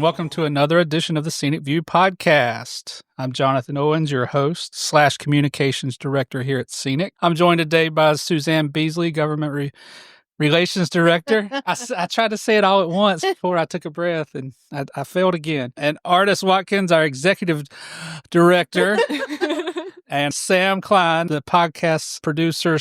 welcome to another edition of the SEANC View podcast. I'm Jonathan Owens, your host / communications director here at SEANC. I'm joined today by Suzanne Beasley, government relations director. I tried to say it all at once before I took a breath, and I failed again. And Ardis Watkins, our executive director. And Sam Cline, the podcast producer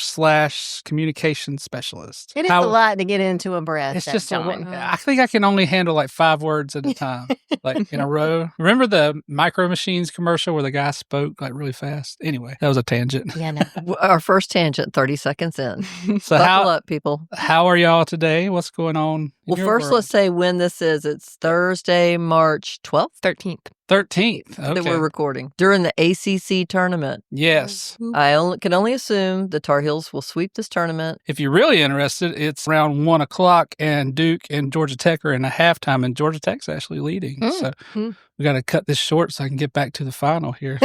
/ communication specialist. It is a lot to get into a breath. It's just I think I can only handle like 5 words at a time, like in a row. Remember the Micro Machines commercial where the guy spoke like really fast? Anyway, that was a tangent. Yeah, no. Our first tangent, 30 seconds in. So Buckle up, people. How are y'all today? What's going on? Well, first, let's say when this is. It's Thursday, March 12th? 13th. Okay. That we're recording during the ACC tournament. Yes. I can only assume the Tar Heels will sweep this tournament. If you're really interested, it's around 1 o'clock, and Duke and Georgia Tech are in a halftime, and Georgia Tech's actually leading. So we got to cut this short so I can get back to the final here.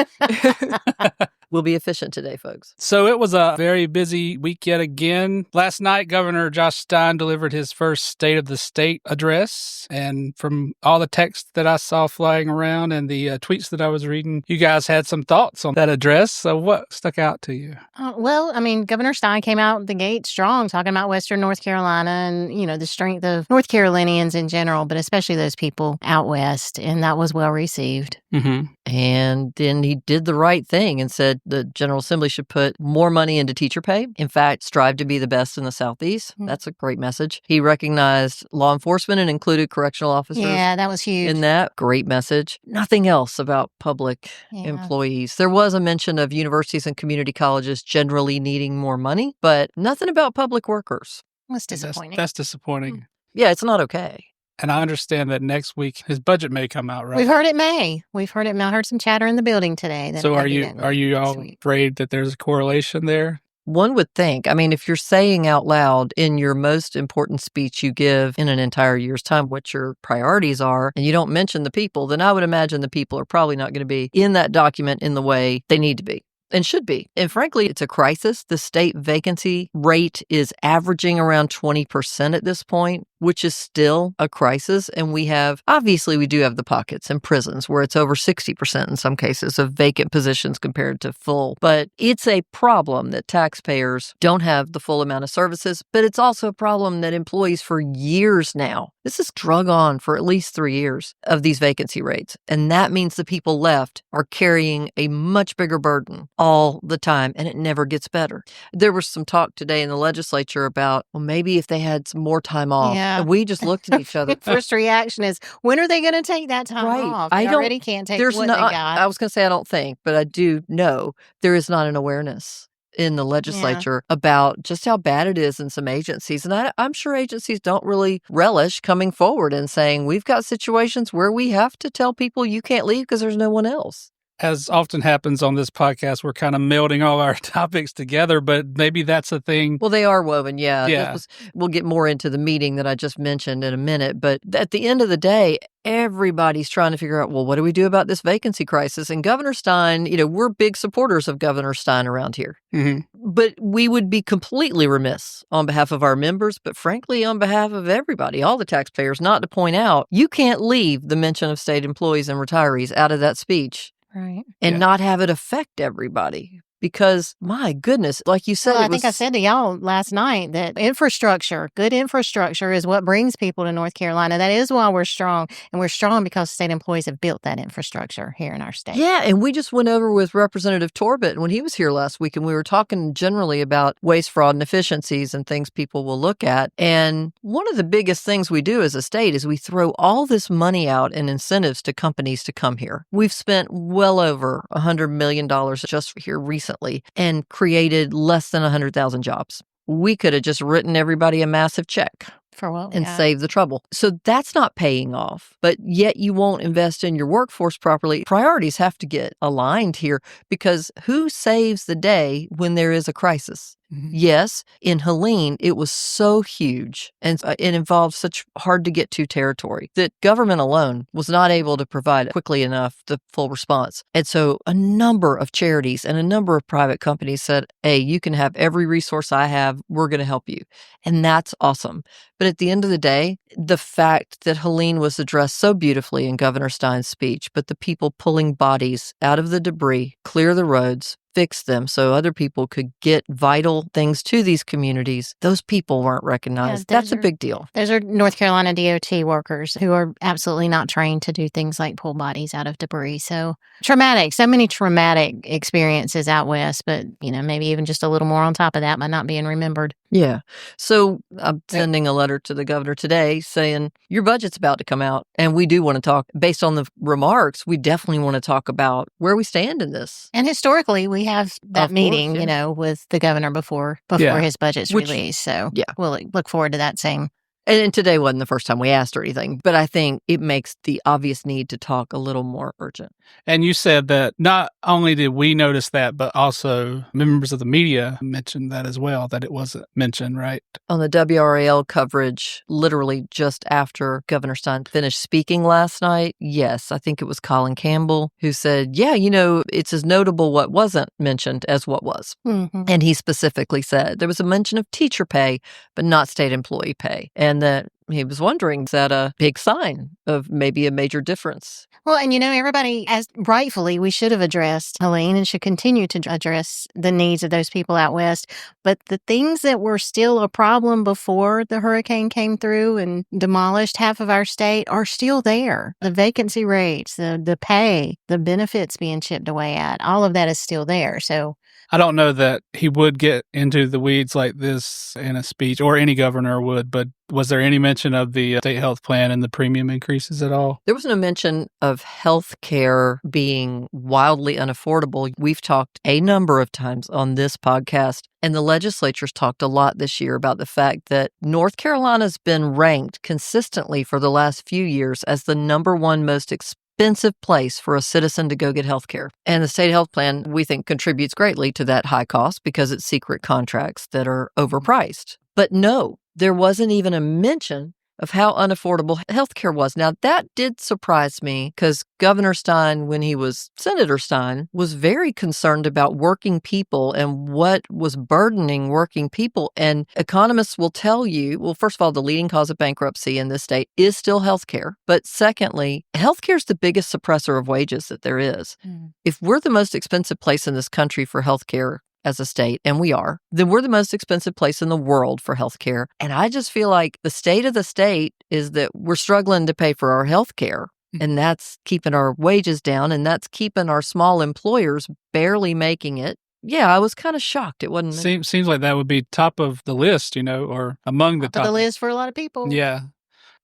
We'll be efficient today, folks. So it was a very busy week yet again. Last night, Governor Josh Stein delivered his first State of the State address. And from all the text that I saw flying around and the tweets that I was reading, you guys had some thoughts on that address. So what stuck out to you? Well, I mean, Governor Stein came out the gate strong, talking about Western North Carolina and, you know, the strength of North Carolinians in general, but especially those people out west. And that was well received. Mm-hmm. And then he did the right thing and said the General Assembly should put more money into teacher pay. In fact, strive to be the best in the Southeast. That's a great message. He recognized law enforcement and included correctional officers. Yeah, that was huge. In that, great message. Nothing else about public employees. There was a mention of universities and community colleges generally needing more money, but nothing about public workers. That's disappointing. That's disappointing. Yeah, it's not okay. And I understand that next week his budget may come out, right? We've heard it may. I heard some chatter in the building today. So are you all afraid that there's a correlation there? One would think. I mean, if you're saying out loud in your most important speech you give in an entire year's time what your priorities are, and you don't mention the people, then I would imagine the people are probably not going to be in that document in the way they need to be. And should be. And frankly, it's a crisis. The state vacancy rate is averaging around 20% at this point, which is still a crisis. And we do have the pockets and prisons where it's over 60% in some cases of vacant positions compared to full. But it's a problem that taxpayers don't have the full amount of services. But it's also a problem that employees for years now, this has drug on for at least 3 years of these vacancy rates. And that means the people left are carrying a much bigger burden all the time, and it never gets better. There was some talk today in the legislature about, well, maybe if they had some more time off. Yeah. And we just looked at each other. First reaction is, when are they going to take that time off? They already can't take what they got. I was going to say I don't think, but I do know there is not an awareness in the legislature about just how bad it is in some agencies. And I'm sure agencies don't really relish coming forward and saying, we've got situations where we have to tell people you can't leave because there's no one else. As often happens on this podcast, we're kind of melding all our topics together, but maybe that's a thing. Well, they are woven, yeah. We'll get more into the meeting that I just mentioned in a minute, but at the end of the day, everybody's trying to figure out, well, what do we do about this vacancy crisis? And Governor Stein, we're big supporters of Governor Stein around here. Mm-hmm. But we would be completely remiss on behalf of our members, but frankly, on behalf of everybody, all the taxpayers, not to point out, you can't leave the mention of state employees and retirees out of that speech. Right. And not have it affect everybody. Because, my goodness, like you said, I think I said to y'all last night that good infrastructure is what brings people to North Carolina. That is why we're strong. And we're strong because state employees have built that infrastructure here in our state. Yeah, and we just went over with Representative Torbett when he was here last week, and we were talking generally about waste, fraud, and efficiencies and things people will look at. And one of the biggest things we do as a state is we throw all this money out in incentives to companies to come here. We've spent well over $100 million just here recently and created less than 100,000 jobs. We could have just written everybody a massive check for what and saved the trouble. So that's not paying off, but yet you won't invest in your workforce properly. Priorities have to get aligned here because who saves the day when there is a crisis? Yes, in Helene, it was so huge and it involved such hard to get to territory that government alone was not able to provide quickly enough the full response. And so a number of charities and a number of private companies said, hey, you can have every resource I have. We're going to help you. And that's awesome. But at the end of the day, the fact that Helene was addressed so beautifully in Governor Stein's speech, but the people pulling bodies out of the debris, clear the roads, fix them so other people could get vital things to these communities, those people weren't recognized. That's a big deal. Those are North Carolina DOT workers who are absolutely not trained to do things like pull bodies out of debris. So traumatic, so many traumatic experiences out west, but, maybe even just a little more on top of that by not being remembered. Yeah. So I'm sending a letter to the governor today saying, your budget's about to come out. And we do want to talk, based on the remarks, we definitely want to talk about where we stand in this. And historically, we have that meeting, with the governor before his budget's released. So we'll look forward to that same. And today wasn't the first time we asked or anything, but I think it makes the obvious need to talk a little more urgent. And you said that not only did we notice that, but also members of the media mentioned that as well, that it wasn't mentioned, right? On the WRAL coverage, literally just after Governor Stein finished speaking last night, yes, I think it was Colin Campbell who said, it's as notable what wasn't mentioned as what was. Mm-hmm. And he specifically said there was a mention of teacher pay, but not state employee pay. And that he was wondering, is that a big sign of maybe a major difference? Well, and everybody, as rightfully, we should have addressed Helene and should continue to address the needs of those people out west. But the things that were still a problem before the hurricane came through and demolished half of our state are still there. The vacancy rates, the pay, the benefits being chipped away at, all of that is still there. So I don't know that he would get into the weeds like this in a speech, or any governor would, but was there any mention of the state health plan and the premium increases at all? There was no mention of health care being wildly unaffordable. We've talked a number of times on this podcast, and the legislature's talked a lot this year about the fact that North Carolina's been ranked consistently for the last few years as the number one most expensive place for a citizen to go get health care. And the state health plan, we think, contributes greatly to that high cost because it's secret contracts that are overpriced. But no, there wasn't even a mention of how unaffordable health care was. Now, that did surprise me because Governor Stein, when he was Senator Stein, was very concerned about working people and what was burdening working people. And economists will tell you, well, first of all, the leading cause of bankruptcy in this state is still health care. But secondly, health care is the biggest suppressor of wages that there is. If we're the most expensive place in this country for health care, as a state, and we are, then we're the most expensive place in the world for healthcare. And I just feel like the state of the state is that we're struggling to pay for our healthcare. And that's keeping our wages down, and that's keeping our small employers barely making it. Yeah, I was kind of shocked. It wasn't. Seems like that would be top of the list, or among the top of the list for a lot of people. Yeah.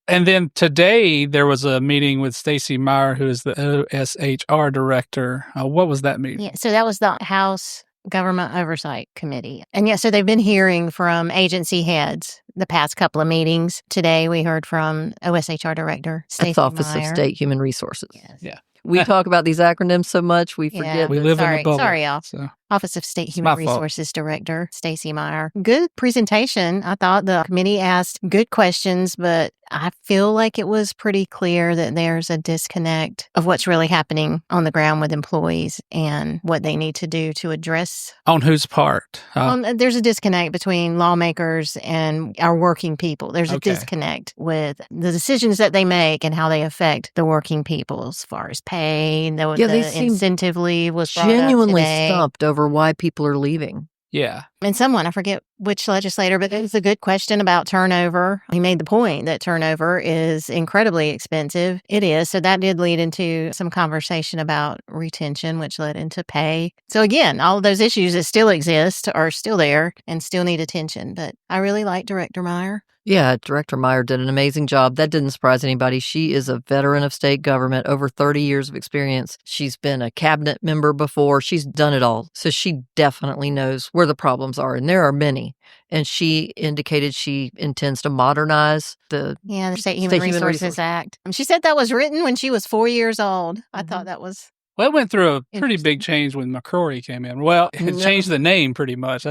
And then today there was a meeting with Stacey Meyer, who is the OSHR director. What was that meeting? Yeah, so that was the House Government Oversight Committee. And so they've been hearing from agency heads the past couple of meetings. Today we heard from OSHR Director Stacey Meyer. Office of State Human Resources. Yes. Yeah. We talk about these acronyms so much, we forget. We live in a bubble. Sorry, y'all. So. Office of State Human Resources Director Stacey Meyer. Good presentation. I thought the committee asked good questions, but I feel like it was pretty clear that there's a disconnect of what's really happening on the ground with employees and what they need to do to address. On whose part? There's a disconnect between lawmakers and our working people. There's a disconnect with the decisions that they make and how they affect the working people as far as pay. The incentive leave was brought genuinely up today. stumped over why people are leaving. Yeah. And someone, I forget which legislator, but it was a good question about turnover. He made the point that turnover is incredibly expensive. It is. So that did lead into some conversation about retention, which led into pay. So again, all of those issues that still exist are still there and still need attention. But I really like Director Meyer. Yeah, Director Meyer did an amazing job. That didn't surprise anybody. She is a veteran of state government, over 30 years of experience. She's been a cabinet member before. She's done it all. So she definitely knows where the problems are, and there are many. And she indicated she intends to modernize the State Human Resources Act. She said that was written when she was 4 years old. I thought that was Well, it went through a pretty big change when McCrory came in. Well, it changed the name pretty much.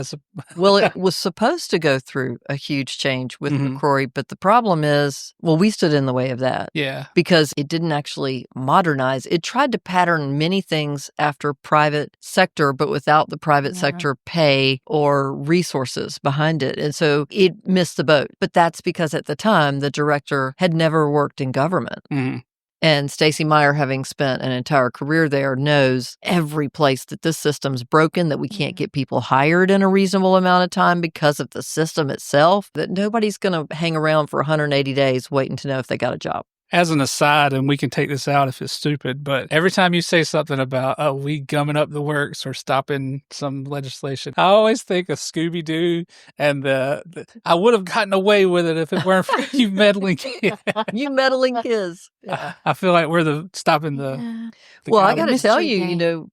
Well, it was supposed to go through a huge change with Mhm. McCrory, but the problem is, well, we stood in the way of that. Yeah. Because it didn't actually modernize. It tried to pattern many things after private sector, but without the private sector pay or resources behind it. And so it missed the boat. But that's because at the time, the director had never worked in government. Mhm. And Stacey Meyer, having spent an entire career there, knows every place that this system's broken, that we can't get people hired in a reasonable amount of time because of the system itself, that nobody's going to hang around for 180 days waiting to know if they got a job. As an aside, and we can take this out if it's stupid, but every time you say something about, we gumming up the works or stopping some legislation, I always think of Scooby-Doo and I would have gotten away with it if it weren't for you meddling kids. You meddling kids. Yeah. I feel like we're stopping the well, guy I got to tell you,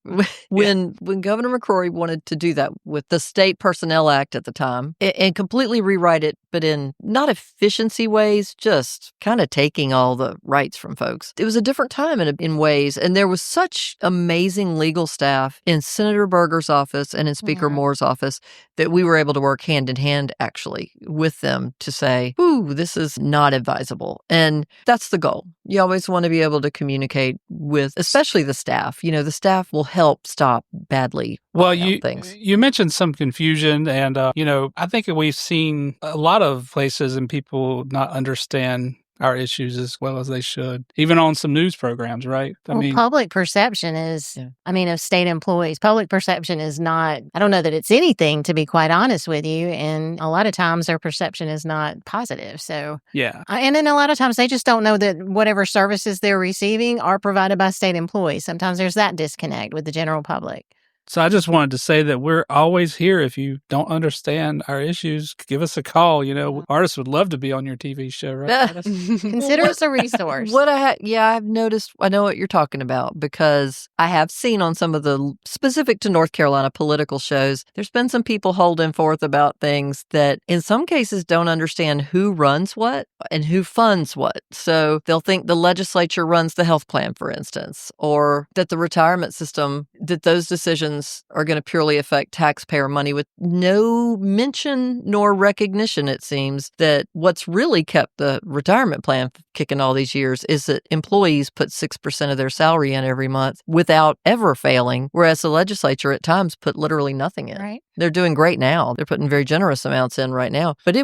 when Governor McCrory wanted to do that with the State Personnel Act at the time and completely rewrite it, but in not efficiency ways, just kind of taking all the rights from folks. It was a different time in ways, and there was such amazing legal staff in Senator Berger's office and in Speaker Moore's office that we were able to work hand in hand, actually, with them to say, ooh, this is not advisable. And that's the goal. You always want to be able to communicate with, especially the staff. The staff will help stop badly. Well, things. You mentioned some confusion, and, I think we've seen a lot of places and people not understand our issues as well as they should, even on some news programs, right? Public perception is, of state employees, public perception is not, I don't know that it's anything, to be quite honest with you. And a lot of times their perception is not positive. So, and then a lot of times they just don't know that whatever services they're receiving are provided by state employees. Sometimes there's that disconnect with the general public. So I just wanted to say that we're always here. If you don't understand our issues, give us a call. Ardis would love to be on your TV show, right? Consider us a resource. I've noticed, I know what you're talking about, because I have seen on some of the specific to North Carolina political shows, there's been some people holding forth about things that in some cases don't understand who runs what and who funds what. So they'll think the legislature runs the health plan, for instance, or that the retirement system, that those decisions are going to purely affect taxpayer money, with no mention nor recognition, it seems, that what's really kept the retirement plan kicking all these years is that employees put 6% of their salary in every month without ever failing, whereas the legislature at times put literally nothing in. Right. They're doing great now. They're putting very generous amounts in right now. But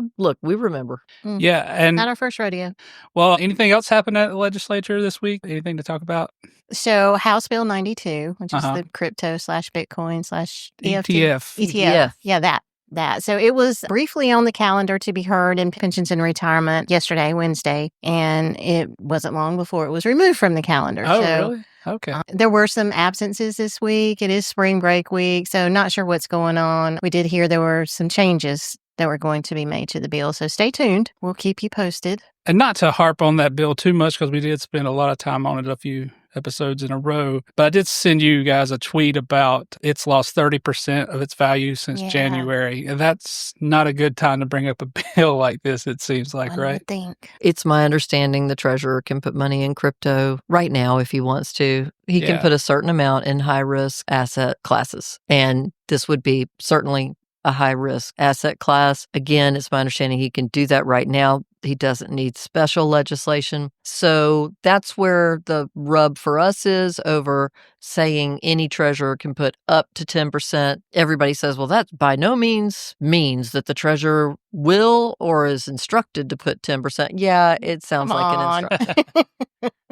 we remember. Yeah. And not our first rodeo. Well, anything else happened at the legislature this week? Anything to talk about? So House Bill 92, which is the crypto /Bitcoin /EFT. ETF. Yeah, that. So it was briefly on the calendar to be heard in Pensions and Retirement yesterday, Wednesday, and it wasn't long before it was removed from the calendar. Oh, really? Okay. There were some absences this week. It is spring break week, so not sure what's going on. We did hear there were some changes that were going to be made to the bill, so stay tuned. We'll keep you posted. And not to harp on that bill too much, because we did spend a lot of time on it a few episodes in a row, but I did send you guys a tweet about it's lost 30% of its value since January, and that's not a good time to bring up a bill like this, it seems like, right? I think. It's my understanding the treasurer can put money in crypto right now if he wants to. He can put a certain amount in high-risk asset classes, and this would be certainly a high-risk asset class. Again, it's my understanding he can do that right now. He doesn't need special legislation. So that's where the rub for us is over saying any treasurer can put up to 10%. Everybody says, well, that by no means means that the treasurer will or is instructed to put 10%. Yeah, it sounds like an instruction.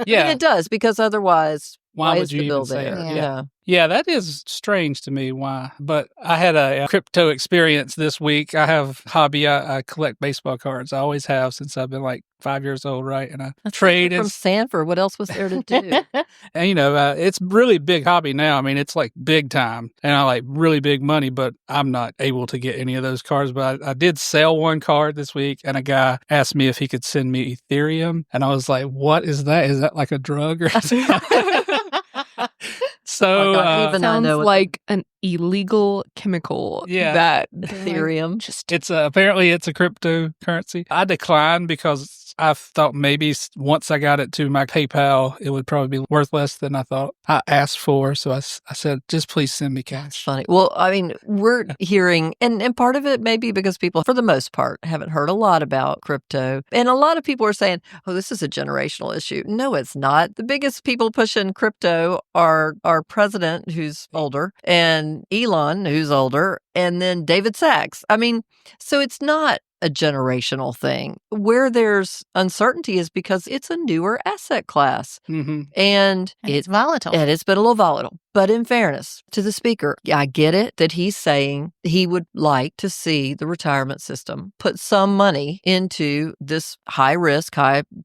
Yeah, it does, because otherwise, why is would you the bill even say there? it? Yeah, that is strange to me. Why? But I had a crypto experience this week. I have a hobby. I collect baseball cards. I always have since I've been like 5 years old, right? And I trade. From Sanford. What else was there to do? And, it's really big hobby now. I mean, it's like big time. And I like really big money, but I'm not able to get any of those cards. But I did sell one card this week, and a guy asked me if he could send me Ethereum. And I was like, what is that? Is that like a drug or something? So sounds like an illegal chemical. That Ethereum. Apparently it's a cryptocurrency. I declined because I thought maybe once I got it to my PayPal, it would probably be worth less than I thought I asked for. So I said, just please send me That's cash. funny. Well, I mean, we're hearing, and part of it may be because people, for the most part, haven't heard a lot about crypto. And a lot of people are saying, oh, this is a generational issue. No, it's not. The biggest people pushing crypto are our president, who's older, and Elon, who's older, and then David Sachs. I mean, so it's not a generational thing. Where there's uncertainty is because it's a newer asset class. Mm-hmm. And it's volatile. And it's been a little volatile. But in fairness to the speaker, I get it that he's saying he would like to see the retirement system put some money into this high risk,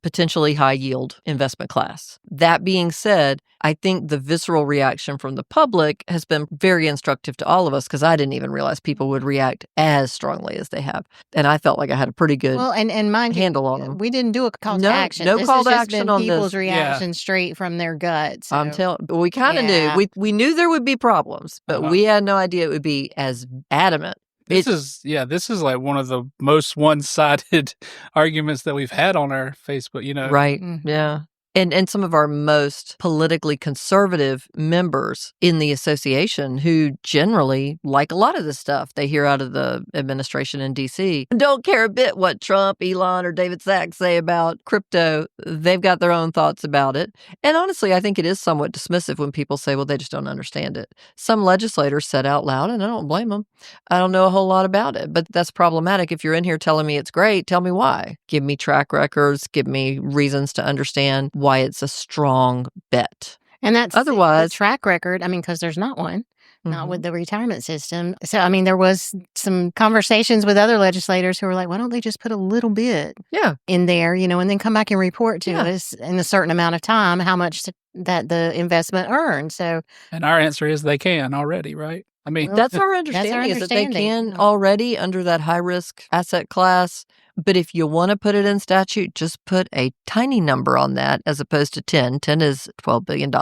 potentially high yield investment class. That being said, I think the visceral reaction from the public has been very instructive to all of us because I didn't even realize people would react as strongly as they have. And I felt like I had a pretty good and mind handle you, on them. We didn't do a call to action. No this call has to just action been on people's this. reaction straight from their guts. So. I'm telling, we kind of knew. We knew there would be problems, but we had no idea it would be as adamant. This is like one of the most one-sided arguments that we've had on our Facebook, Right. Mm-hmm. Yeah. And some of our most politically conservative members in the association who generally like a lot of this stuff they hear out of the administration in D.C. don't care a bit what Trump, Elon, or David Sachs say about crypto. They've got their own thoughts about it. And honestly, I think it is somewhat dismissive when people say, well, they just don't understand it. Some legislators said out loud, and I don't blame them, I don't know a whole lot about it. But that's problematic. If you're in here telling me it's great, tell me why. Give me track records. Give me reasons to understand why it's a strong bet. And that's otherwise the track record. I mean, because there's not one, not with the retirement system. So, I mean, there was some conversations with other legislators who were like, why don't they just put a little bit in there, and then come back and report to us in a certain amount of time how much that the investment earned. So, and our answer is they can already, right? I mean, that's our understanding is that they can already under that high risk asset class. But if you want to put it in statute, just put a tiny number on that as opposed to 10. 10 is $12 billion.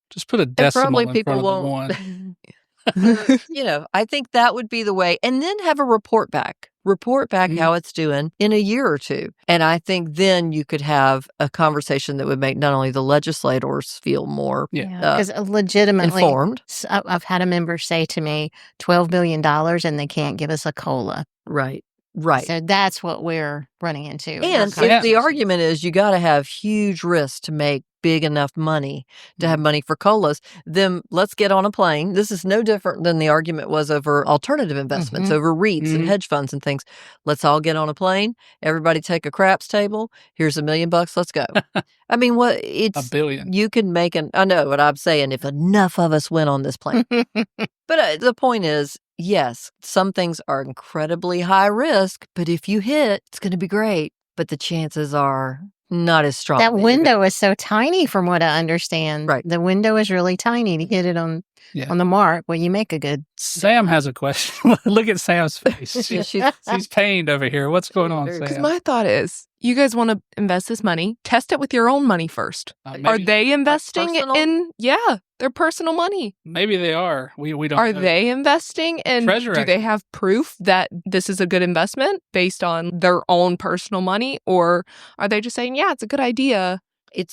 Just put a decimal probably in people front of won't. the one. I think that would be the way. And then have a report back. Report back how it's doing in a year or two. And I think then you could have a conversation that would make not only the legislators feel more because legitimately informed. I've had a member say to me, $12 billion and they can't give us a COLA. Right. So that's what we're running into. And if the argument is you got to have huge risks to make big enough money to have money for COLAs, then let's get on a plane. This is no different than the argument was over alternative investments, over REITs and hedge funds and things. Let's all get on a plane. Everybody take a craps table. Here's $1 million. Let's go. I mean, it's $1 billion. You can make I know what I'm saying, if enough of us went on this plane. But the point is, yes, some things are incredibly high risk, but if you hit, it's going to be great. But the chances are not as strong. That window is so tiny from what I understand. Right. The window is really tiny to hit it on the mark where you make a good. Sam has a question. Look at Sam's face. She's pained over here. What's going on, Sam? Because my thought is, you guys want to invest this money, test it with your own money first. Are they investing in their personal money? Maybe they are. We don't Are know. they investing? And do they have proof that this is a good investment based on their own personal money? Or are they just saying, yeah, it's a good idea?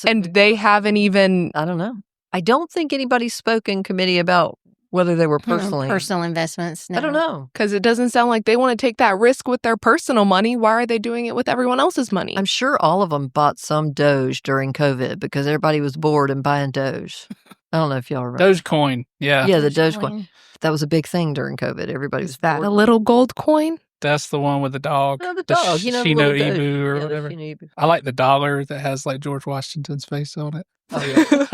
They haven't even... I don't know. I don't think anybody's spoke in committee about whether they were personal investments. No. I don't know. Because it doesn't sound like they want to take that risk with their personal money. Why are they doing it with everyone else's money? I'm sure all of them bought some Doge during COVID because everybody was bored and buying Doge. I don't know if y'all remember. Dogecoin. Yeah. Yeah, the Dogecoin. That was a big thing during COVID. Everybody was that bored. A little gold coin? That's the one with the dog. No, the dog. The Shino Ibu or whatever. I like the dollar that has like George Washington's face on it. Oh, yeah.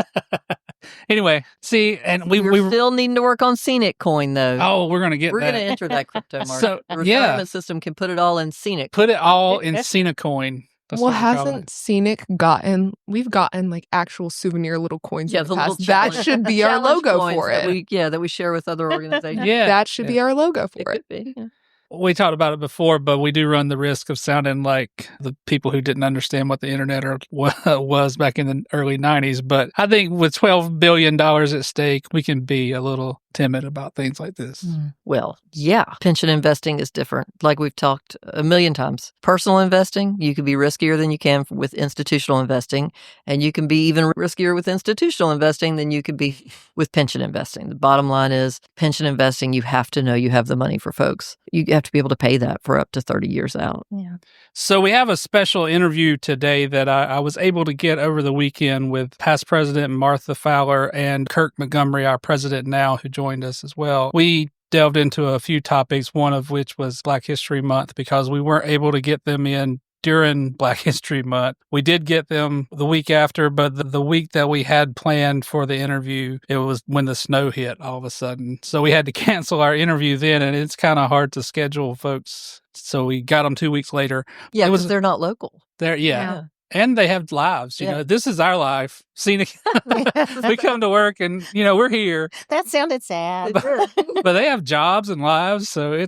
Anyway, see, and we still needing to work on SEANC Coin, though. Oh, we're going to We're going to enter that crypto market. So, the retirement system can put it all in SEANC. Put it all in SEANC Coin. Well, hasn't SEANC we've gotten like actual souvenir little coins in the past. That should be our logo for it. That we share with other organizations. That should be our logo for it. Could be, yeah. We talked about it before, but we do run the risk of sounding like the people who didn't understand what the internet was back in the early 90s. But I think with $12 billion at stake, we can be a little timid about things like this. Well, yeah, pension investing is different. Like we've talked a million times. Personal investing, you can be riskier than you can with institutional investing, and you can be even riskier with institutional investing than you could be with pension investing. The bottom line is pension investing, you have to know you have the money for folks. You have to be able to pay that for up to 30 years out. Yeah. So we have a special interview today that I was able to get over the weekend with past President Martha Fowler and Kirk Montgomery, our president now, who joined us as well. We delved into a few topics, one of which was Black History Month, because we weren't able to get them in during Black History Month. We did get them the week after, but the week that we had planned for the interview, it was when the snow hit all of a sudden. So we had to cancel our interview then, and it's kind of hard to schedule folks. So we got them 2 weeks later. Yeah, because they're not local. Yeah. And they have lives, you know. This is our life. Scenic. We come to work and, we're here. That sounded sad. But they have jobs and lives, so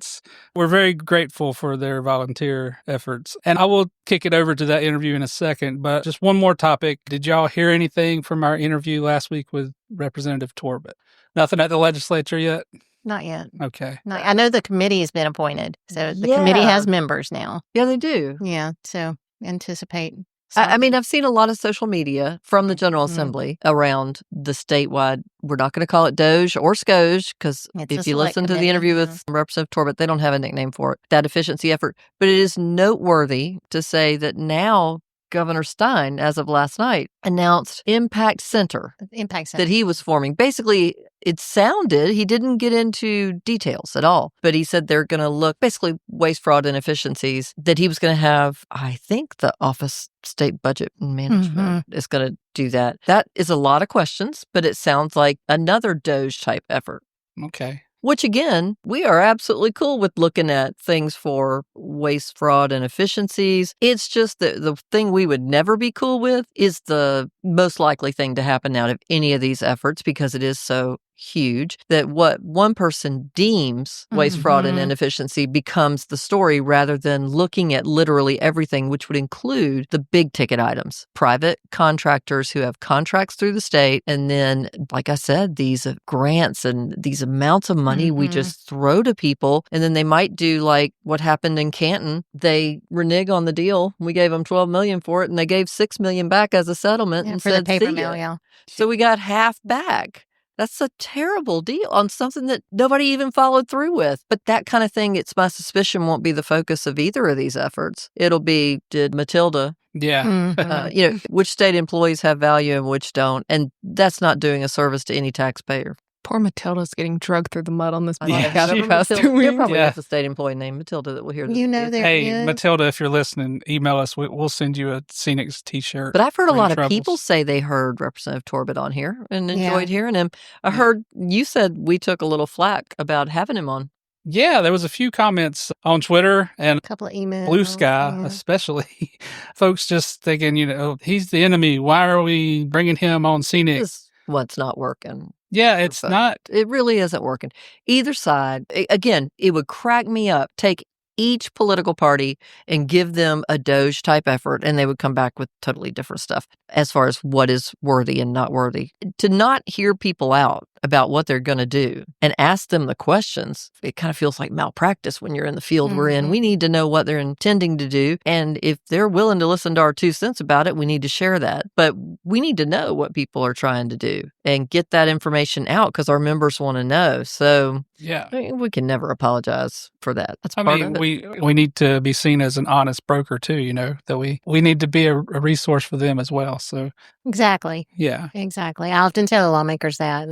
we're very grateful for their volunteer efforts. And I will kick it over to that interview in a second, but just one more topic. Did y'all hear anything from our interview last week with Representative Torbett? Nothing at the legislature yet? Not yet. Okay. I know the committee has been appointed, so the committee has members now. Yeah, they do. Yeah, so anticipate. I mean, I've seen a lot of social media from the General Assembly around the statewide, we're not going to call it Doge or SCOGE, because if you listen to the interview with Representative Torbett, they don't have a nickname for it, that efficiency effort. But it is noteworthy to say that now Governor Stein, as of last night, announced Impact Center that he was forming. Basically, it sounded, he didn't get into details at all, but he said they're going to look, basically waste, fraud, and efficiencies, that he was going to have, I think the Office State Budget Management is going to do that. That is a lot of questions, but it sounds like another Doge type effort. Okay. Which, again, we are absolutely cool with looking at things for waste, fraud, and efficiencies. It's just that the thing we would never be cool with is the most likely thing to happen out of any of these efforts, because it is so huge that what one person deems waste, fraud, and inefficiency becomes the story, rather than looking at literally everything, which would include the big ticket items, private contractors who have contracts through the state. And then, like I said, these grants and these amounts of money we just throw to people. And then they might do like what happened in Canton. They renege on the deal. We gave them $12 million for it, and they gave $6 million back as a settlement and for said, the paper "See mill, ya." So we got half back. That's a terrible deal on something that nobody even followed through with. But that kind of thing, it's my suspicion, won't be the focus of either of these efforts. It'll be, did Matilda, which state employees have value and which don't? And that's not doing a service to any taxpayer. Poor Matilda's getting drugged through the mud on this podcast. the past 2 weeks. You'll probably have a state employee named Matilda that will hear this. Hey, Matilda, if you're listening, email us. We'll send you a Scenics t-shirt. But I've heard a lot of people say they heard Representative Torbett on here and enjoyed hearing him. I heard you said we took a little flack about having him on. Yeah, there was a few comments on Twitter and a couple of emails. Blue Sky, especially. Folks just thinking, he's the enemy. Why are we bringing him on Scenic? This is what's not working. Yeah, it's not. It really isn't working. Either side, again, it would crack me up. Take each political party and give them a Doge type effort, and they would come back with totally different stuff as far as what is worthy and not worthy. To not hear people out about what they're going to do and ask them the questions, it kind of feels like malpractice when you're in the field we're in. We need to know what they're intending to do. And if they're willing to listen to our 2 cents about it, we need to share that. But we need to know what people are trying to do and get that information out, because our members want to know. So yeah, we can never apologize for that. That's part of it. We need to be seen as an honest broker too, that we need to be a resource for them as well. So exactly. Yeah. Exactly. I often tell lawmakers that,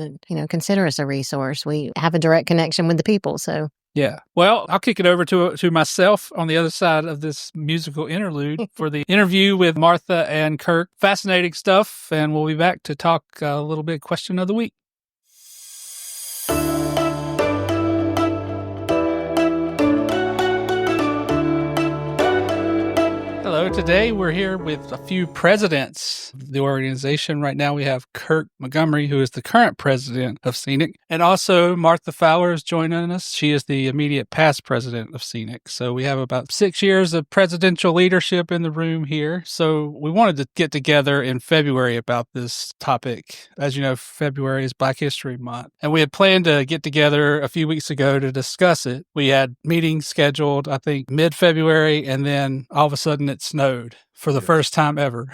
consider us a resource. We have a direct connection with the people. So yeah. Well, I'll kick it over to myself on the other side of this musical interlude for the interview with Martha and Kirk. Fascinating stuff, and we'll be back to talk a little bit question of the week. Hello today we're here with a few presidents of the organization. Right now we have Kirk Montgomery, who is the current president of SEANC, and also Martha Fowler is joining us. She is the immediate past president of SEANC. So we have about 6 years of presidential leadership in the room here. So we wanted to get together in February about this topic. As you know, February is Black History Month, and we had planned to get together a few weeks ago to discuss it. We had meetings scheduled, I think, mid-February, and then all of a sudden it snowed for the first time ever.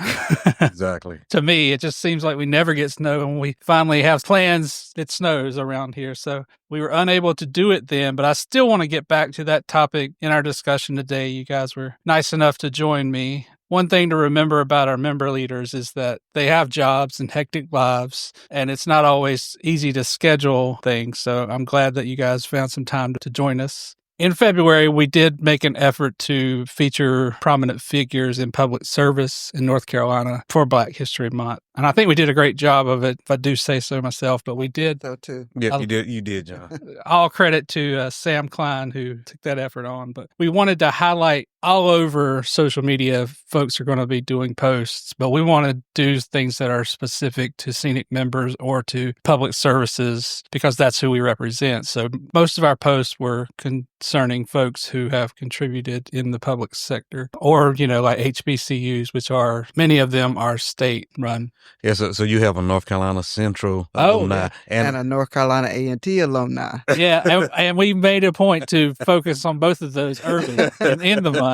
Exactly. To me, it just seems like we never get snow. And when we finally have plans, it snows around here. So we were unable to do it then, but I still want to get back to that topic in our discussion today. You guys were nice enough to join me. One thing to remember about our member leaders is that they have jobs and hectic lives, and it's not always easy to schedule things. So I'm glad that you guys found some time to join us. In February, we did make an effort to feature prominent figures in public service in North Carolina for Black History Month. And I think we did a great job of it, if I do say so myself, but we did. So too. Yeah, you did, John. All credit to Sam Cline, who took that effort on. But we wanted to highlight all over social media, folks are going to be doing posts, but we want to do things that are specific to SEANC members or to public services because that's who we represent. So most of our posts were concerning folks who have contributed in the public sector or, like HBCUs, which are, many of them are state run. Yeah, so you have a North Carolina Central alumni and a North Carolina A&T alumni. Yeah, and we made a point to focus on both of those early in the month.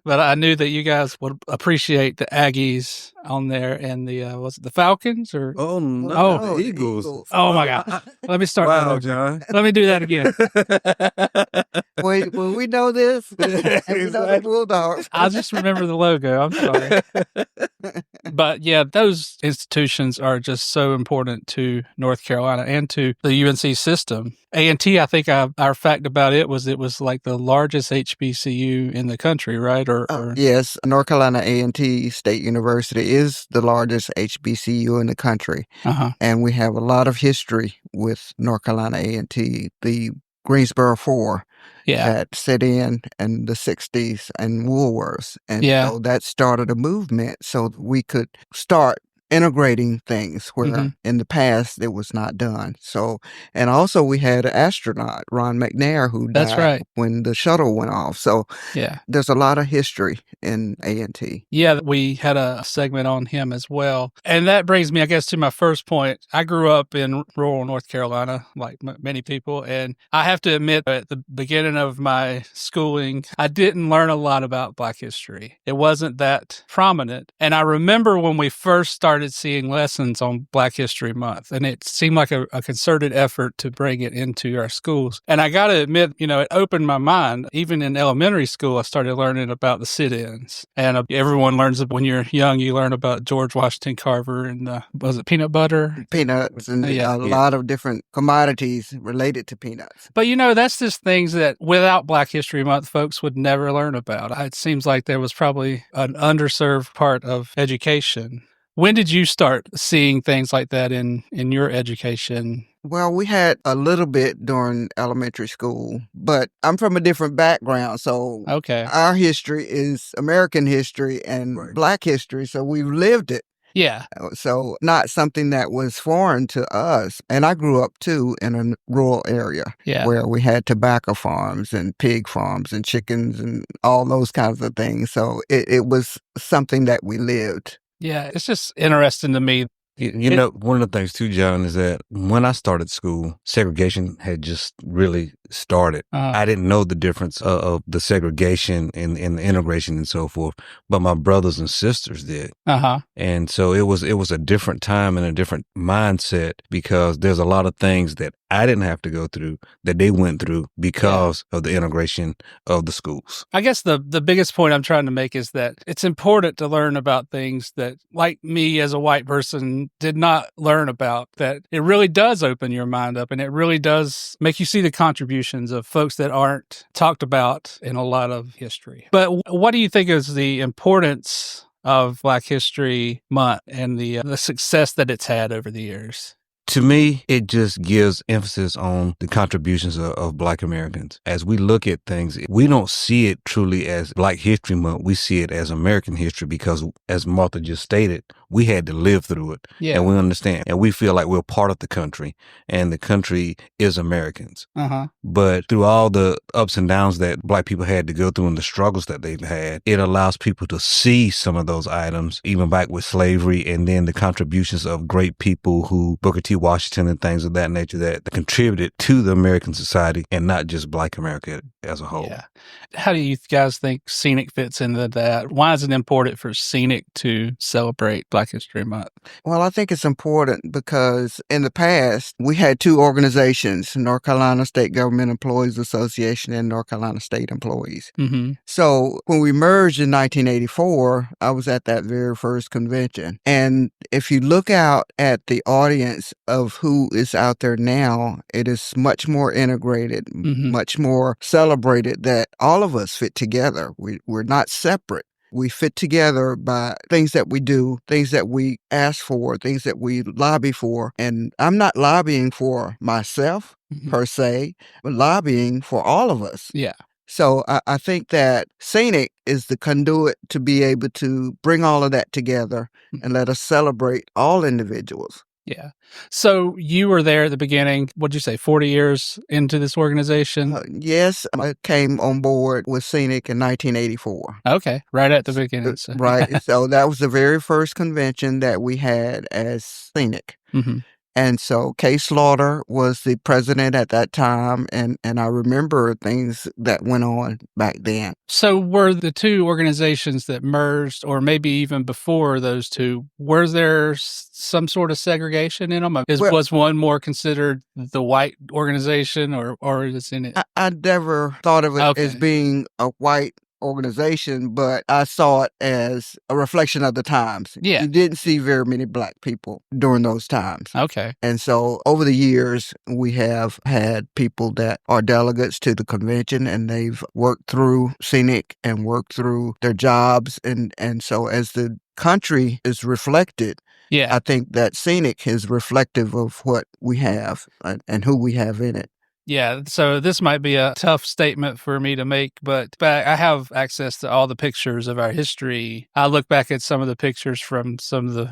But I knew that you guys would appreciate the Aggies on there and the, was it the Falcons or? Oh, no, the Eagles. Oh my God. Let me start. Wow, John. Let me do that again. Wait, well, we know this. And we know the Bulldogs. I'll just remember the logo. I'm sorry. But yeah, those institutions are just so important to North Carolina and to the UNC system. A&T, I think our fact about it was like the largest HBCU in the country, right? Yes, North Carolina A&T State University is the largest HBCU in the country. Uh-huh. And we have a lot of history with North Carolina A&T. The Greensboro Four that set in the 60s and Woolworths. And so that started a movement so we could start integrating things where in the past it was not done. So, and also we had an astronaut, Ron McNair, who died when the shuttle went off. So there's a lot of history in A&T. Yeah, we had a segment on him as well. And that brings me, I guess, to my first point. I grew up in rural North Carolina, like many people. And I have to admit, at the beginning of my schooling, I didn't learn a lot about Black history. It wasn't that prominent. And I remember when we first started seeing lessons on Black History Month, and it seemed like a concerted effort to bring it into our schools. And I got to admit, it opened my mind. Even in elementary school, I started learning about the sit-ins. And everyone learns when you're young, you learn about George Washington Carver and was it peanut butter? Peanuts and a lot of different commodities related to peanuts. But that's just things that without Black History Month, folks would never learn about. It seems like there was probably an underserved part of education. When did you start seeing things like that in your education? Well, we had a little bit during elementary school, but I'm from a different background. So our history is American history and Black history. So we've lived it. Yeah. So not something that was foreign to us. And I grew up, too, in a rural area where we had tobacco farms and pig farms and chickens and all those kinds of things. So it was something that we lived. Yeah, it's just interesting to me. One of the things too, John, is that when I started school, segregation had just really started. I didn't know the difference of the segregation and the integration and so forth, but my brothers and sisters did. And so it was a different time and a different mindset because there's a lot of things that I didn't have to go through that they went through because of the integration of the schools. I guess the biggest point I'm trying to make is that it's important to learn about things that, like me as a white person, did not learn about, that it really does open your mind up and it really does make you see the contributions of folks that aren't talked about in a lot of history. But what do you think is the importance of Black History Month and the success that it's had over the years? To me, it just gives emphasis on the contributions of Black Americans. As we look at things, we don't see it truly as Black History Month. We see it as American history because, as Martha just stated, we had to live through it. Yeah. And we understand. And we feel like we're part of the country, and the country is Americans. Uh-huh. But through all the ups and downs that Black people had to go through and the struggles that they've had, it allows people to see some of those items, even back with slavery, and then the contributions of great people who Booker T. Washington and things of that nature that contributed to the American society and not just Black America as a whole. Yeah. How do you guys think SEANC fits into that? Why is it important for SEANC to celebrate Black History Month? Well, I think it's important because in the past, we had two organizations, North Carolina State Government Employees Association and North Carolina State Employees. Mm-hmm. So when we merged in 1984, I was at that very first convention. And if you look out at the audience of who is out there now, it is much more integrated, much more celebrated that all of us fit together. We're not separate. We fit together by things that we do, things that we ask for, things that we lobby for. And I'm not lobbying for myself per se, but lobbying for all of us. Yeah. So I think that SEANC is the conduit to be able to bring all of that together and let us celebrate all individuals. Yeah. So you were there at the beginning, what'd you say, 40 years into this organization? Yes. I came on board with SEANC in 1984. Okay. Right at the beginning. So. Right. So that was the very first convention that we had as SEANC. Mm-hmm. And so Kay Slaughter was the president at that time, and I remember things that went on back then. So were the two organizations that merged, or maybe even before those two, was there some sort of segregation in them? Was one more considered the white organization, or is it in it? I never thought of it as being a white organization, but I saw it as a reflection of the times. Yeah. You didn't see very many Black people during those times. Okay. And so over the years, we have had people that are delegates to the convention, and they've worked through SEANC and worked through their jobs. And so as the country is reflected, I think that SEANC is reflective of what we have and who we have in it. Yeah, so this might be a tough statement for me to make, but I have access to all the pictures of our history. I look back at some of the pictures from some of the,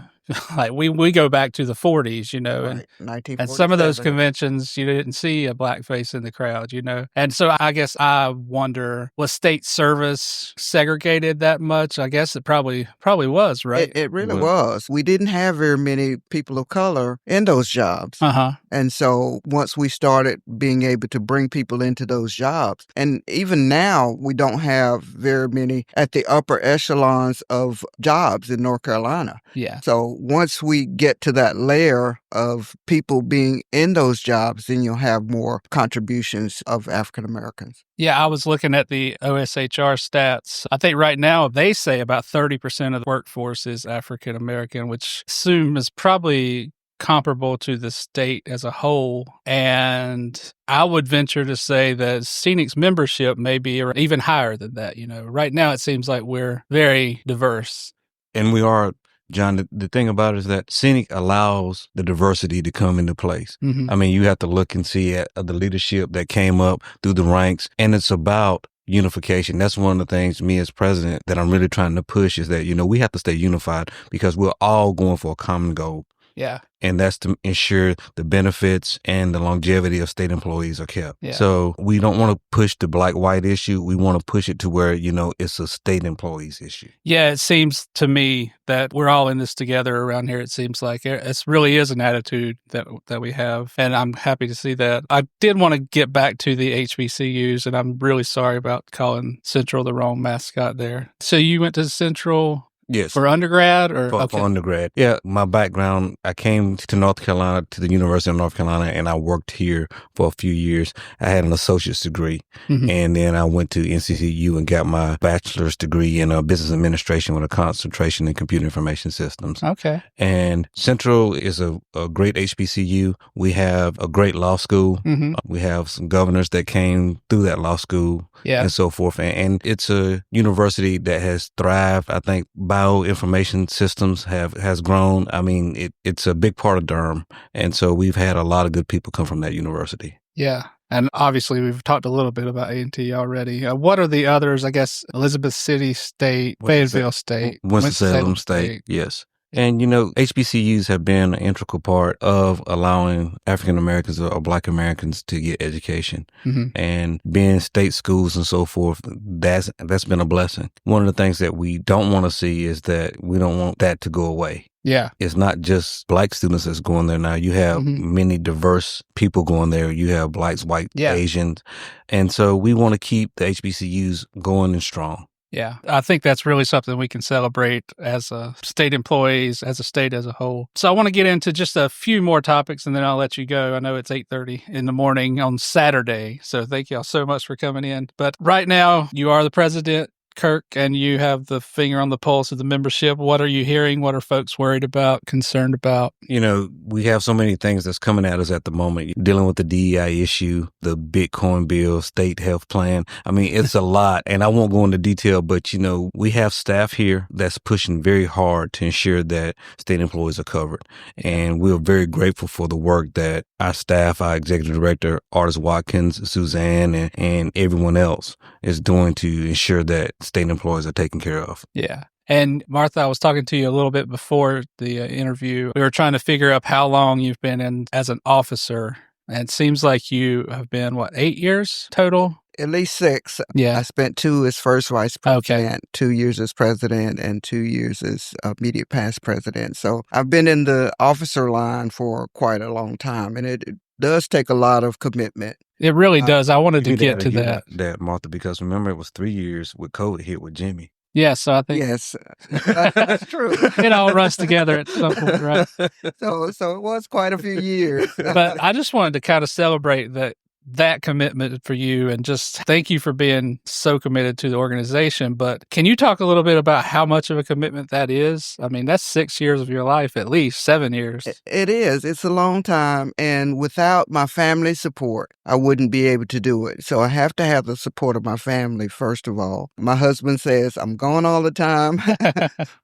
like we go back to the 40s, and some of those conventions, you didn't see a Black face in the crowd, And so I guess I wonder, was state service segregated that much? I guess it probably was, right? It really was. We didn't have very many people of color in those jobs. Uh-huh. And so once we started being able to bring people into those jobs, and even now we don't have very many at the upper echelons of jobs in North Carolina. Yeah. So once we get to that layer of people being in those jobs, then you'll have more contributions of African Americans. Yeah, I was looking at the OSHR stats. I think right now they say about 30% of the workforce is African American, which I assume is probably comparable to the state as a whole. And I would venture to say that SEANC's membership may be even higher than that. Right now it seems like we're very diverse. And we are. John, the thing about it is that SEANC allows the diversity to come into place. Mm-hmm. I mean, you have to look and see at the leadership that came up through the ranks, and it's about unification. That's one of the things, me as president, that I'm really trying to push is that, we have to stay unified because we're all going for a common goal. Yeah. And that's to ensure the benefits and the longevity of state employees are kept. Yeah. So we don't want to push the Black-white issue. We want to push it to where, it's a state employees issue. Yeah, it seems to me that we're all in this together around here. It seems like it really is an attitude that we have. And I'm happy to see that. I did want to get back to the HBCUs, and I'm really sorry about calling Central the wrong mascot there. So you went to Central... Yes. For undergrad or? For undergrad. Yeah. My background, I came to North Carolina, to the University of North Carolina, and I worked here for a few years. I had an associate's degree. Mm-hmm. And then I went to NCCU and got my bachelor's degree in business administration with a concentration in computer information systems. Okay. And Central is a great HBCU. We have a great law school. Mm-hmm. We have some governors that came through that law school and so forth. And it's a university that has thrived, I think, by bioinformation systems has grown. I mean, it's a big part of Durham. And so we've had a lot of good people come from that university. Yeah. And obviously, we've talked a little bit about A&T already. What are the others? I guess Elizabeth City State, Fayetteville State, Winston-Salem State, yes. And, HBCUs have been an integral part of allowing African Americans or Black Americans to get education. Mm-hmm. And being state schools and so forth, that's been a blessing. One of the things that we don't want to see is that we don't want that to go away. Yeah. It's not just Black students that's going there now. You have many diverse people going there. You have Blacks, white, Asians. And so we want to keep the HBCUs going and strong. Yeah, I think that's really something we can celebrate as state employees, as a state as a whole. So I want to get into just a few more topics, and then I'll let you go. I know it's 8:30 in the morning on Saturday, so thank y'all so much for coming in. But right now, you are the president, Kirk, and you have the finger on the pulse of the membership. What are you hearing? What are folks worried about, concerned about? We have so many things that's coming at us at the moment, dealing with the DEI issue, the Bitcoin bill, state health plan. I mean, it's a lot, and I won't go into detail, but, we have staff here that's pushing very hard to ensure that state employees are covered. And we're very grateful for the work that our staff, our executive director, Ardis Watkins, Suzanne, and everyone else is doing to ensure that state employees are taken care of. Yeah. And Martha, I was talking to you a little bit before the interview. We were trying to figure out how long you've been in as an officer. And it seems like you have been, 8 years total? At least 6. Yeah. I spent 2 as first vice president, 2 years as president, and 2 years as immediate past president. So I've been in the officer line for quite a long time, and it does take a lot of commitment. It really does. I wanted to get to that, Martha, because remember, it was 3 years with COVID hit with Jimmy. Yeah, so I think... Yes, that's true. It all runs together at some point, right? So it was quite a few years. But I just wanted to kind of celebrate that commitment for you and just thank you for being so committed to the organization. But can you talk a little bit about how much of a commitment that is? I mean, that's 6 years of your life, at least 7 years. It is. It's a long time. And without my family support, I wouldn't be able to do it. So I have to have the support of my family, first of all. My husband says I'm gone all the time,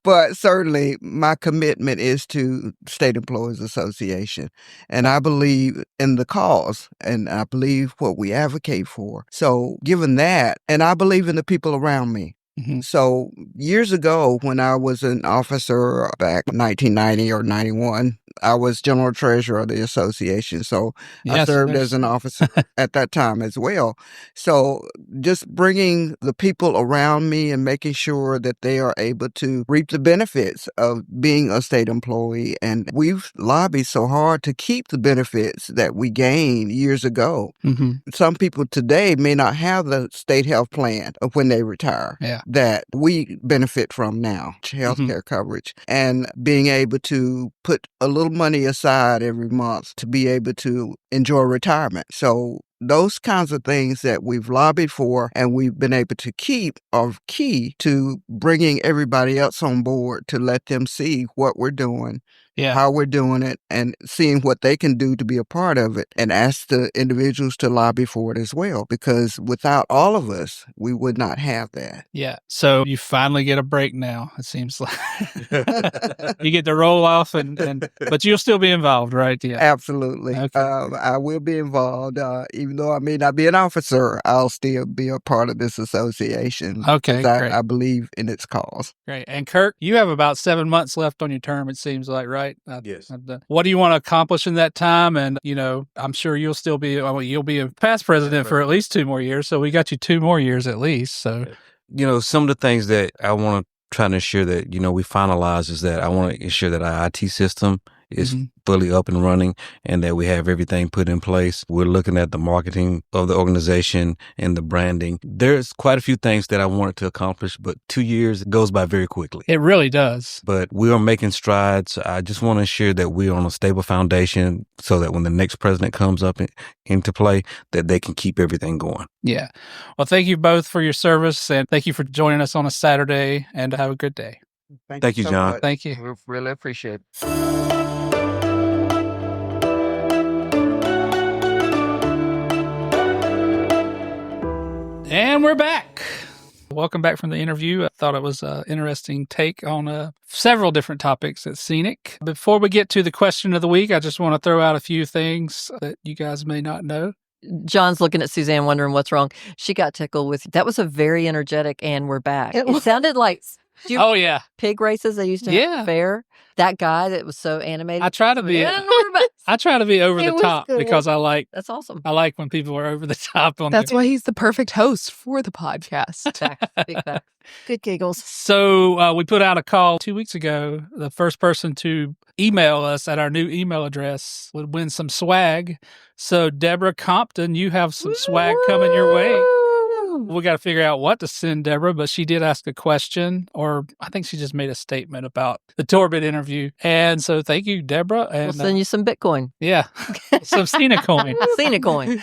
but certainly my commitment is to State Employees Association. And I believe in the cause, and I believe what we advocate for. So given that, and I believe in the people around me. Mm-hmm. So years ago, when I was an officer back in 1990 or 91, I was general treasurer of the association. So I served as an officer at that time as well. So just bringing the people around me and making sure that they are able to reap the benefits of being a state employee. And we've lobbied so hard to keep the benefits that we gained years ago. Mm-hmm. Some people today may not have the state health plan of when they retire. Yeah. That we benefit from now, healthcare coverage, and being able to put a little money aside every month to be able to enjoy retirement. So those kinds of things that we've lobbied for and we've been able to keep are key to bringing everybody else on board to let them see what we're doing, how we're doing it, and seeing what they can do to be a part of it, and ask the individuals to lobby for it as well, because without all of us, we would not have that. Yeah. So you finally get a break now, it seems like. You get to roll off, but you'll still be involved, right? Yeah. Absolutely. Okay. I will be involved. Even though I may not be an officer, I'll still be a part of this association. Okay, great. I believe in its cause. Great. And Kirk, you have about 7 months left on your term, it seems like, right? Yes. What do you want to accomplish in that time? And, I'm sure you'll still be, you'll be a past president for at least 2 more years. So we got you 2 more years at least. So, some of the things that I want to try to ensure that, we finalize is that I want to ensure that our IT system is fully up and running and that we have everything put in place. We're looking at the marketing of the organization and the branding. There's quite a few things that I wanted to accomplish, but 2 years goes by very quickly. It really does. But we are making strides. I just want to ensure that we're on a stable foundation so that when the next president comes up into play, that they can keep everything going. Yeah. Well, thank you both for your service, and thank you for joining us on a Saturday, and have a good day. Thank you, so John. much. Thank you. We really appreciate it. And we're back. welcome back from the interview. I thought it was an interesting take on several different topics at Scenic. Before we get to the question of the week, I just want to throw out a few things that you guys may not know. John's looking at Suzanne wondering what's wrong. She got tickled with, that was a very energetic, and we're back. It sounded like pig races they used to have at fair. That guy that was so animated. I try to be over the top because I like. That's awesome. I like when people are over the top. That's why he's the perfect host for the podcast. Big facts. Good giggles. So we put out a call 2 weeks ago. The first person to email us at our new email address would win some swag. So Deborah Compton, you have some swag coming your way. We got to figure out what to send Deborah, but she did ask a question, or I think she just made a statement about the Torbett interview. And so thank you, Deborah. And we'll send you some Bitcoin. Yeah. Some SEANC coin. SEANC coin.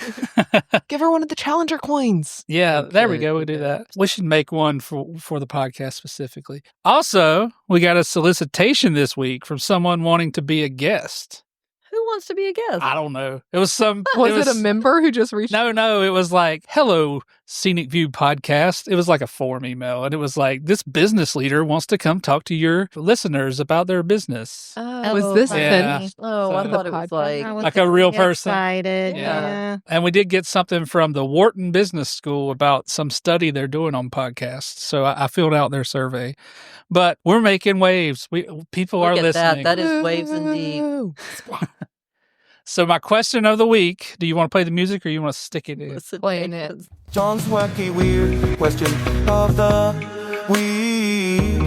Give her one of the Challenger coins. Yeah, there we go. We do that. We should make one for the podcast specifically. Also, we got a solicitation this week from someone wanting to be a guest. Who wants to be a guest? I don't know. It was some... Was it a member who just reached out? No. It was like, hello, SEANC View podcast. It was like a form email. And it was like, this business leader wants to come talk to your listeners about their business. Oh, was this yeah. I thought it was like a real person. Excited. Yeah. And we did get something from the Wharton Business School about some study they're doing on podcasts. So I filled out their survey. But we're making waves. People are listening. That is waves indeed. So my question of the week, do you want to play the music or you want to stick it in? Playing it. John's wacky weird question of the week.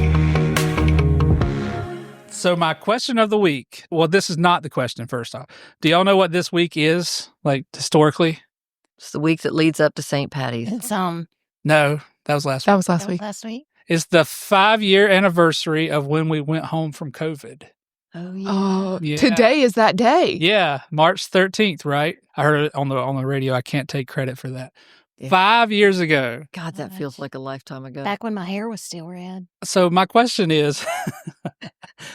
So my question of the week, well, this is not the question first off. Do y'all know what this week is, like historically? It's the week that leads up to St. Patty's. It's No, that was last week. That was last week. It's the 5-year anniversary of when we went home from COVID. Oh, yeah. Yeah. Today is that day. Yeah, March 13th, right? I heard it on the radio. I can't take credit for that. Yeah. 5 years ago. God, that feels like a lifetime ago. Back when my hair was still red. So my question is,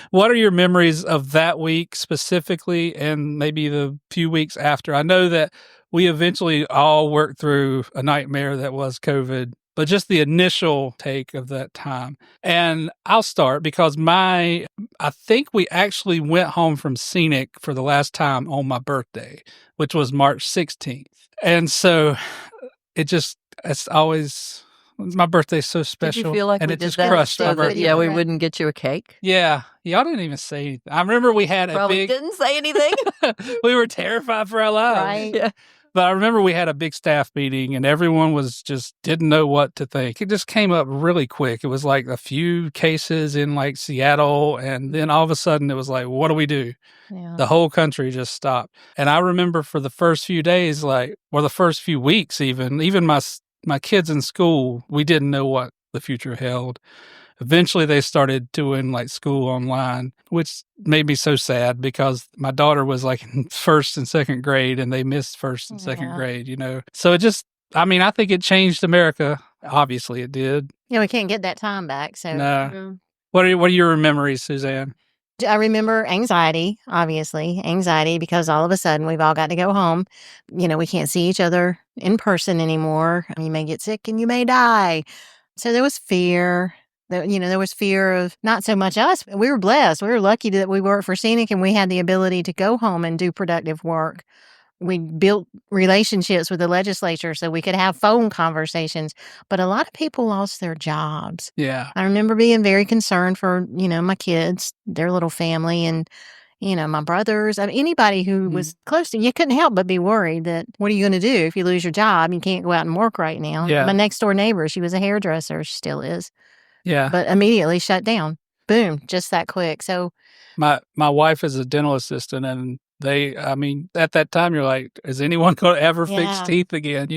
what are your memories of that week specifically and maybe the few weeks after? I know that we eventually all worked through a nightmare that was COVID, but just the initial take of that time. And I'll start because I think we actually went home from Scenic for the last time on my birthday, which was March 16th. And so it's always, my birthday's so special. Did you feel like and we it did just that crushed so my that, birthday. we wouldn't get you a cake? Yeah. Y'all didn't even say anything. I remember we had Probably didn't say anything. We were terrified for our lives. Right. Yeah. But I remember we had a big staff meeting and everyone didn't know what to think. It just came up really quick. It was like a few cases in like Seattle. And then all of a sudden it was like, what do we do? Yeah. The whole country just stopped. And I remember for the first few days, the first few weeks, even my kids in school, we didn't know what the future held. Eventually, they started doing like school online, which made me so sad because my daughter was like in first and second grade and they missed first and second grade, So it just, I think it changed America. Obviously, it did. Yeah, we can't get that time back. So, No. What are your memories, Suzanne? I remember anxiety, obviously. Anxiety because all of a sudden we've all got to go home. We can't see each other in person anymore. You may get sick and you may die. So there was fear. There was fear of not so much us. We were blessed. We were lucky that we worked for Scenic and we had the ability to go home and do productive work. We built relationships with the legislature so we could have phone conversations. But a lot of people lost their jobs. Yeah. I remember being very concerned for, my kids, their little family, and, my brothers. Anybody who was close to you couldn't help but be worried that what are you going to do if you lose your job? You can't go out and work right now. Yeah. My next door neighbor, she was a hairdresser. She still is. Yeah. But immediately shut down. Boom, just that quick. So my wife is a dental assistant and at that time you're like, is anyone going to ever fix teeth again?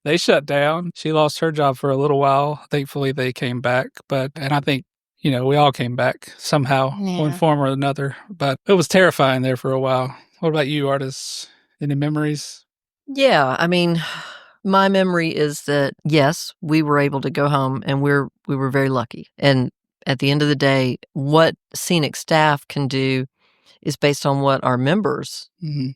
They shut down. She lost her job for a little while. Thankfully they came back. And I think, we all came back somehow, one form or another, but it was terrifying there for a while. What about you, Ardis? Any memories? Yeah. My memory is that, yes, we were able to go home and we were very lucky. And at the end of the day, what Scenic staff can do is based on what our members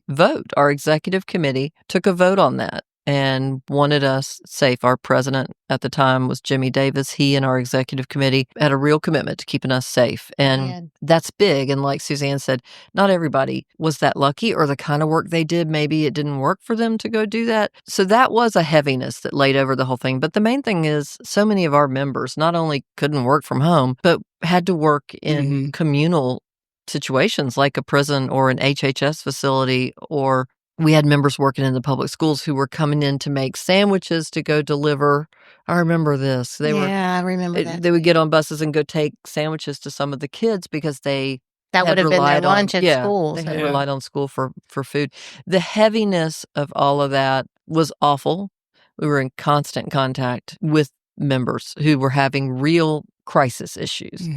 vote. Our executive committee took a vote on that. and wanted us safe. Our president at the time was Jimmy Davis. He and our executive committee had a real commitment to keeping us safe. And that's big. And like Suzanne said, not everybody was that lucky, or the kind of work they did, maybe it didn't work for them to go do that. So that was a heaviness that laid over the whole thing. But the main thing is, so many of our members not only couldn't work from home, but had to work in communal situations like a prison or an HHS facility, or we had members working in the public schools who were coming in to make sandwiches to go deliver. I remember this. I remember that. They would get on buses and go take sandwiches to some of the kids because that would have been their lunch at school. They had relied on school for food. The heaviness of all of that was awful. We were in constant contact with members who were having real crisis issues.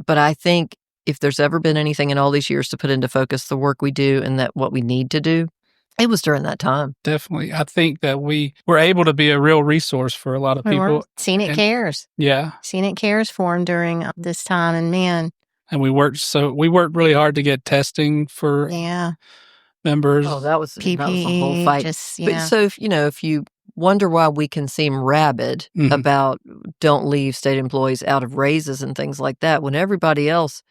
But I think if there's ever been anything in all these years to put into focus the work we do and that what we need to do, it was during that time. Definitely. I think that we were able to be a real resource for a lot of people. Scenic Cares. Yeah. Scenic Cares for them during this time. And man. And we worked really hard to get testing for members. Oh, that was PPE, that was a whole fight. But so, if you wonder why we can seem rabid about don't leave state employees out of raises and things like that, when everybody else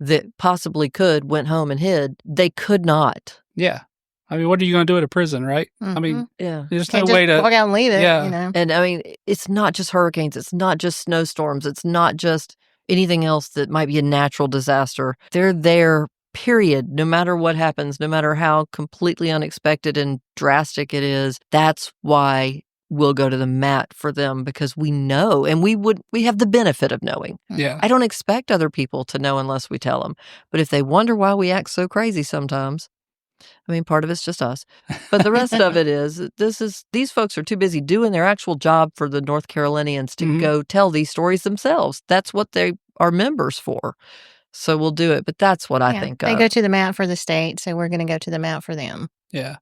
that possibly could went home and hid, they could not. Yeah. I mean, what are you going to do at a prison, right? I mean, there's no way to walk out and leave it. And I mean, it's not just hurricanes. It's not just snowstorms. It's not just anything else that might be a natural disaster. They're there, period. No matter what happens, no matter how completely unexpected and drastic it is, that's why we'll go to the mat for them, because we know, and we have the benefit of knowing. Yeah. I don't expect other people to know unless we tell them. But if they wonder why we act so crazy sometimes, I mean, part of it's just us, but the rest of it is these folks are too busy doing their actual job for the North Carolinians to go tell these stories themselves. That's what they are members for. So we'll do it. But that's what I think they go to the mat for the state, so we're going to go to the mat for them. Yeah.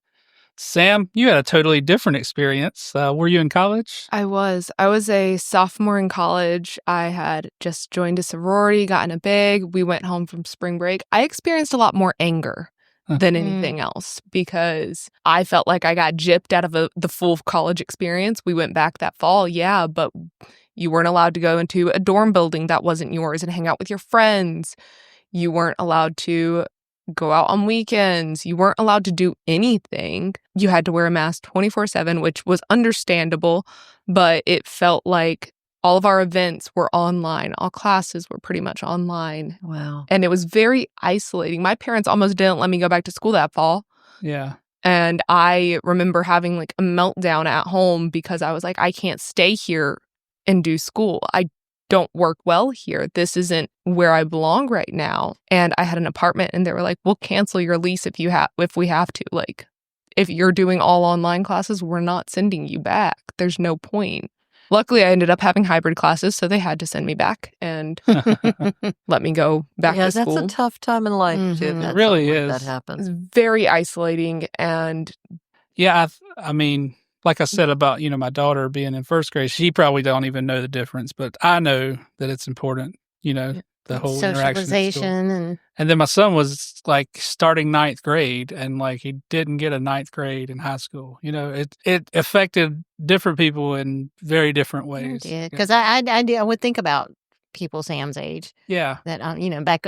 Sam, you had a totally different experience. Were you in college? I was. I was a sophomore in college. I had just joined a sorority, gotten a big. We went home from spring break. I experienced a lot more anger than anything else, because I felt like I got gypped out of the full college experience. We went back that fall, but you weren't allowed to go into a dorm building that wasn't yours and hang out with your friends. You weren't allowed to go out on weekends. You weren't allowed to do anything. You had to wear a mask 24/7, which was understandable, but it felt like all of our events were online. All classes were pretty much online. Wow. And it was very isolating. My parents almost didn't let me go back to school that fall. Yeah. And I remember having like a meltdown at home because I was like, I can't stay here and do school. I don't work well here. This isn't where I belong right now. And I had an apartment and they were like, we'll cancel your lease if we have to. Like, if you're doing all online classes, we're not sending you back. There's no point. Luckily, I ended up having hybrid classes, so they had to send me back and let me go back to school. Yeah, that's a tough time in life, too. It really is. That happens. It's very isolating. And yeah, I mean, like I said about, my daughter being in first grade, she probably don't even know the difference, but I know that it's important, the whole socialization. And then my son was like starting ninth grade, and like he didn't get a ninth grade in high school. It affected different people in very different ways. Yeah, because I would think about people Sam's age. Yeah. That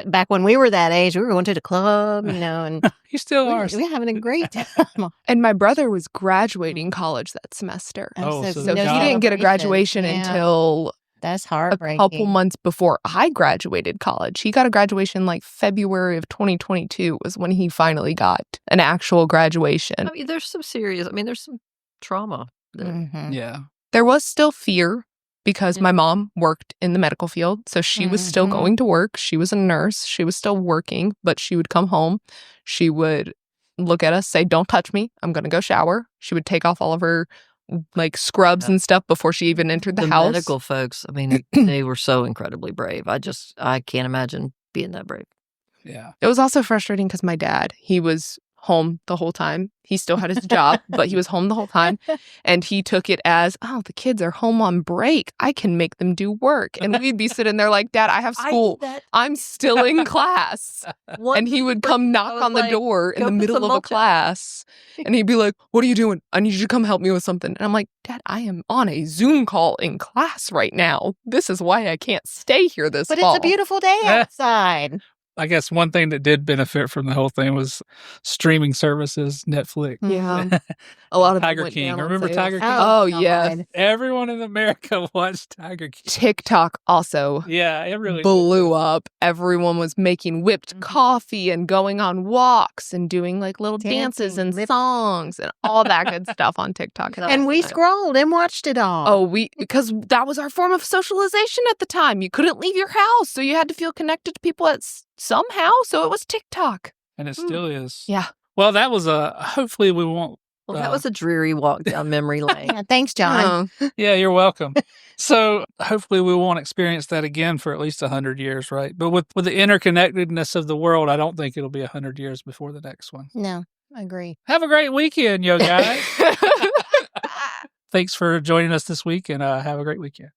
back when we were that age, we were going to the club, and you still are. We're having a great time. And my brother was graduating college that semester. So he didn't get a graduation until that's heartbreaking. A couple months before I graduated college. He got a graduation like February of 2022 was when he finally got an actual graduation. I mean, there's some trauma. Yeah. There was still fear because my mom worked in the medical field. So she was still going to work. She was a nurse. She was still working, but she would come home. She would look at us, say, don't touch me. I'm going to go shower. She would take off all of her like scrubs and stuff before she even entered the house. Medical folks, I mean, they were so incredibly brave. I can't imagine being that brave. Yeah. It was also frustrating because my dad, he was home the whole time. He still had his job, but he was home the whole time. And he took it as, oh, the kids are home on break. I can make them do work. And we'd be sitting there like, Dad, I have school. I'm still in class. And he would come knock on the door in the middle of a class. And he'd be like, what are you doing? I need you to come help me with something. And I'm like, Dad, I am on a Zoom call in class right now. This is why I can't stay here this fall. But it's a beautiful day outside. I guess one thing that did benefit from the whole thing was streaming services, Netflix. Yeah. A lot of Tiger King. Remember Tiger King? Oh, yeah. Everyone in America watched Tiger King. TikTok also it really blew up. Everyone was making whipped coffee and going on walks and doing like little dances and songs and all that good stuff on TikTok. And we scrolled and watched it all. Oh, because that was our form of socialization at the time. You couldn't leave your house, so you had to feel connected to people somehow. So it was TikTok. And it still is. Yeah. Well, that was hopefully we won't. Well, that was a dreary walk down memory lane. Yeah, thanks, John. Yeah, you're welcome. So hopefully we won't experience that again for at least 100 years, right? But with the interconnectedness of the world, I don't think it'll be 100 years before the next one. No, I agree. Have a great weekend, yo guys. Thanks for joining us this week, and have a great weekend.